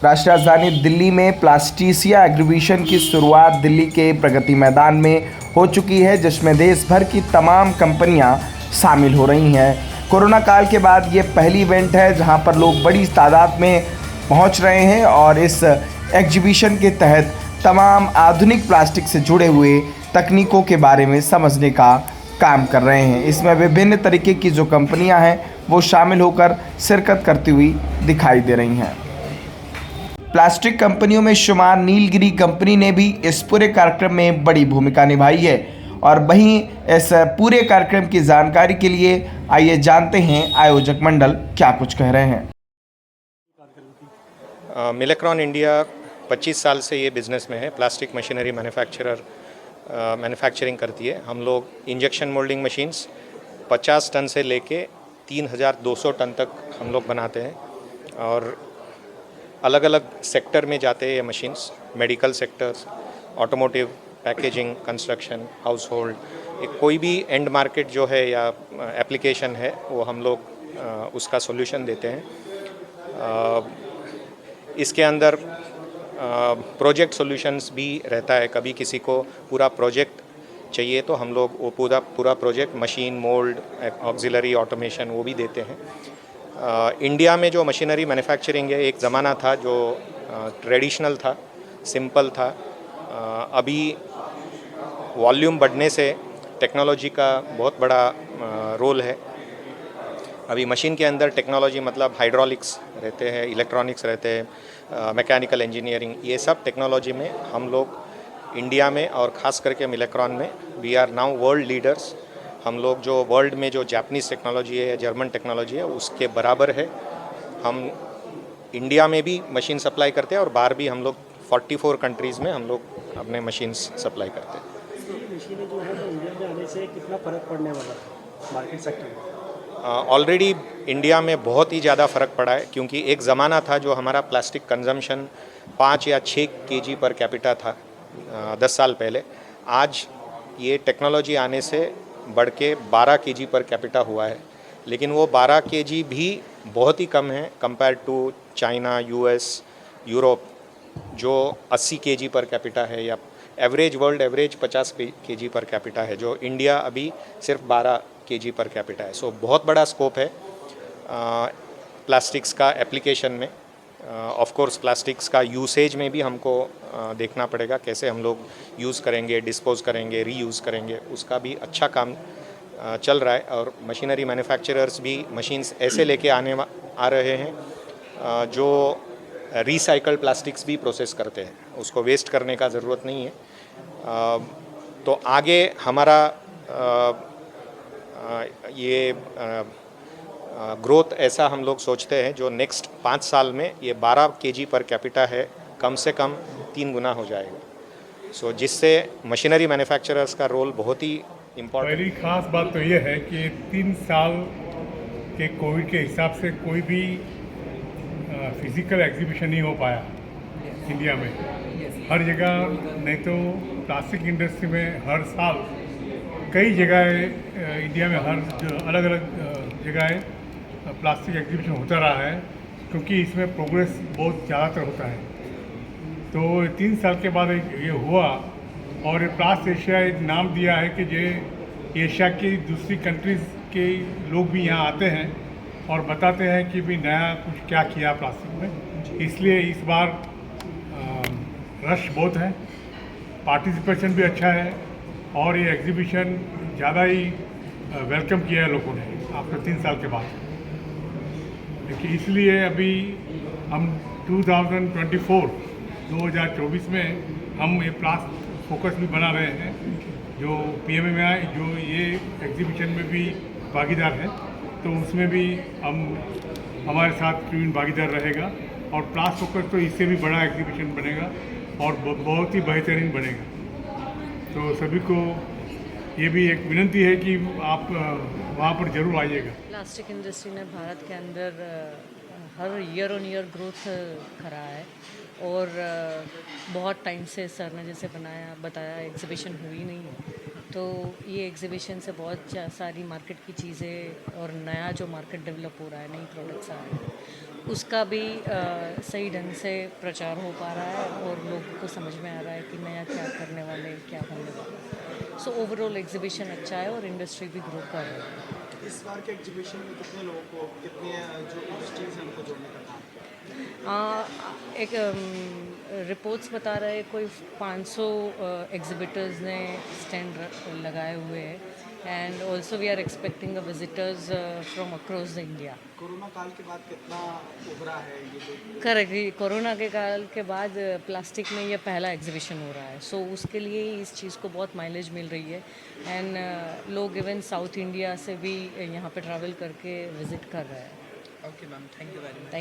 राष्ट्रीय राजधानी दिल्ली में प्लास्टिसिया एग्जीबिशन की शुरुआत दिल्ली के प्रगति मैदान में हो चुकी है, जिसमें देश भर की तमाम कंपनियां शामिल हो रही हैं। कोरोना काल के बाद ये पहली इवेंट है जहां पर लोग बड़ी तादाद में पहुंच रहे हैं और इस एग्जीबिशन के तहत तमाम आधुनिक प्लास्टिक से जुड़े हुए तकनीकों के बारे में समझने का काम कर रहे हैं। इसमें विभिन्न तरीके की जो कंपनियां हैं वो शामिल होकर शिरकत करती हुई दिखाई दे रही हैं। प्लास्टिक कंपनियों में शुमार नीलगिरी कंपनी ने भी इस पूरे कार्यक्रम में बड़ी भूमिका निभाई है और वहीं इस पूरे कार्यक्रम की जानकारी के लिए आइए जानते हैं आयोजक मंडल क्या कुछ कह रहे हैं। मिलेक्रॉन इंडिया 25 साल से ये बिज़नेस में है। प्लास्टिक मशीनरी मैन्युफैक्चरिंग करती है। हम लोग इंजेक्शन मोल्डिंग मशीन्स 50 टन से लेके 3200 टन तक हम लोग बनाते हैं और अलग अलग सेक्टर में जाते हैं ये machines. Medical sectors, automotive, packaging, construction, house hold, कोई भी एंड मार्केट जो है या एप्लीकेशन है वो हम लोग उसका सॉल्यूशन देते हैं। इसके अंदर प्रोजेक्ट सॉल्यूशंस भी रहता है। कभी किसी को पूरा प्रोजेक्ट चाहिए तो हम लोग वो पूरा project machine, mould, auxiliary, automation वो भी देते हैं। इंडिया में जो मशीनरी मैन्युफैक्चरिंग है, एक ज़माना था जो ट्रेडिशनल था, सिंपल था। अभी वॉल्यूम बढ़ने से टेक्नोलॉजी का बहुत बड़ा रोल है। अभी मशीन के अंदर टेक्नोलॉजी मतलब हाइड्रोलिक्स रहते हैं, इलेक्ट्रॉनिक्स रहते हैं, मैकेनिकल इंजीनियरिंग, ये सब टेक्नोलॉजी में हम लोग इंडिया में और ख़ास करके मिलेक्रॉन में we are now world leaders. हम लोग जो वर्ल्ड में जो जापानीज़ टेक्नोलॉजी है या जर्मन टेक्नोलॉजी है उसके बराबर है। हम इंडिया में भी मशीन सप्लाई करते हैं और बाहर भी हम लोग 44 कंट्रीज़ में हम लोग अपने मशीन्स सप्लाई करते हैं। मशीनें जो है तो इंडिया में आने से कितना फ़र्क पड़ने वाला है मार्केट सेक्टर में? ऑलरेडी इंडिया में बहुत ही ज़्यादा फ़र्क पड़ा है, क्योंकि एक ज़माना था जो हमारा प्लास्टिक कंजम्पशन 5 या 6 केजी पर कैपिटा था 10 साल पहले। आज ये टेक्नोलॉजी आने से बढ़ के 12 केजी पर कैपिटा हुआ है, लेकिन वो 12 केजी भी बहुत ही कम है compare to China, US, Europe जो 80 केजी पर कैपिटा है, या average world average 50 kg per capita है, जो इंडिया अभी सिर्फ 12 केजी पर कैपिटा है। सो बहुत बड़ा स्कोप है प्लास्टिक्स का एप्लीकेशन में। ऑफ कोर्स प्लास्टिक्स का यूसेज में भी हमको देखना पड़ेगा, कैसे हम लोग यूज़ करेंगे, डिस्पोज करेंगे, रीयूज़ करेंगे, उसका भी अच्छा काम चल रहा है। और मशीनरी मैन्युफैक्चरर्स भी मशीन्स ऐसे लेके आ रहे हैं जो रिसाइकल प्लास्टिक्स भी प्रोसेस करते हैं, उसको वेस्ट करने का ज़रूरत नहीं है। तो आगे हमारा ये ग्रोथ ऐसा हम लोग सोचते हैं जो नेक्स्ट 5 साल में ये 12 केजी पर कैपिटा है, कम से कम 3 गुना हो जाएगा। सो जिससे मशीनरी मैन्युफैक्चरर्स का रोल बहुत ही इम्पोर्टेंट। पहली खास बात तो ये है कि 3 साल के कोविड के हिसाब से कोई भी फिज़िकल एग्जीबिशन नहीं हो पाया इंडिया में। हर जगह, नहीं तो प्लास्टिक इंडस्ट्री में हर साल कई जगह इंडिया में हर अलग अलग जगह प्लास्टिक एग्जीबिशन होता रहा है, क्योंकि इसमें प्रोग्रेस बहुत ज़्यादातर होता है। तो 3 साल के बाद ये हुआ और प्लास्ट एशिया एक नाम दिया है कि ये एशिया की दूसरी कंट्रीज़ के लोग भी यहाँ आते हैं और बताते हैं कि भी नया कुछ क्या किया प्लास्टिक में। इसलिए इस बार रश बहुत है, पार्टिसिपेशन भी अच्छा है और ये एग्जीबिशन ज़्यादा ही वेलकम किया है लोगों ने आफ्टर 3 साल के बाद। लेकिन इसलिए अभी हम 2024 में हम ये प्लास्ट फोकस भी बना रहे हैं, जो PMMI जो ये एग्जीबिशन में भी भागीदार है, तो उसमें भी हमारे साथ क्यून भागीदार रहेगा और प्लास्ट फोकस तो इससे भी बड़ा एग्जीबिशन बनेगा और बहुत ही बेहतरीन बनेगा। तो सभी को ये भी एक विनती है कि आप वहाँ पर ज़रूर आइएगा। प्लास्टिक इंडस्ट्री ने भारत के अंदर हर ईयर ऑन ईयर ग्रोथ करा है और बहुत टाइम से सर ने जैसे बताया एग्जीबिशन हुई नहीं है। तो ये एग्जीबिशन से बहुत सारी मार्केट की चीज़ें और नया जो मार्केट डेवलप हो रहा है, नई प्रोडक्ट्स आ रही हैं, उसका भी सही ढंग से प्रचार हो पा रहा है और लोगों को समझ में आ रहा है कि नया क्या करने वाले, क्या होने वाला है। सो ओवरऑल एग्जीबिशन अच्छा है और इंडस्ट्री भी ग्रो कर रही है। इस बार के एग्जीबिशन में कितने लोगों को, कितने जो इंडस्ट्रीज हैं उनको जोड़ने का काम किया? एक रिपोर्ट्स बता रहे हैं कोई 500 एग्जिबिटर्स ने स्टैंड लगाए हुए हैं and also we are expecting a visitors from across the India. Corona काल के बाद कितना उभरा है ये जो करेक्ट, कोरोना के काल के बाद प्लास्टिक में ये पहला एग्जीबिशन हो रहा है, सो उसके लिए ही इस चीज़ को बहुत माइलेज मिल रही है एंड लोग इवन साउथ इंडिया से भी यहाँ पे ट्रैवल करके विज़िट कर रहे हैं। Okay ma'am, thank you very much.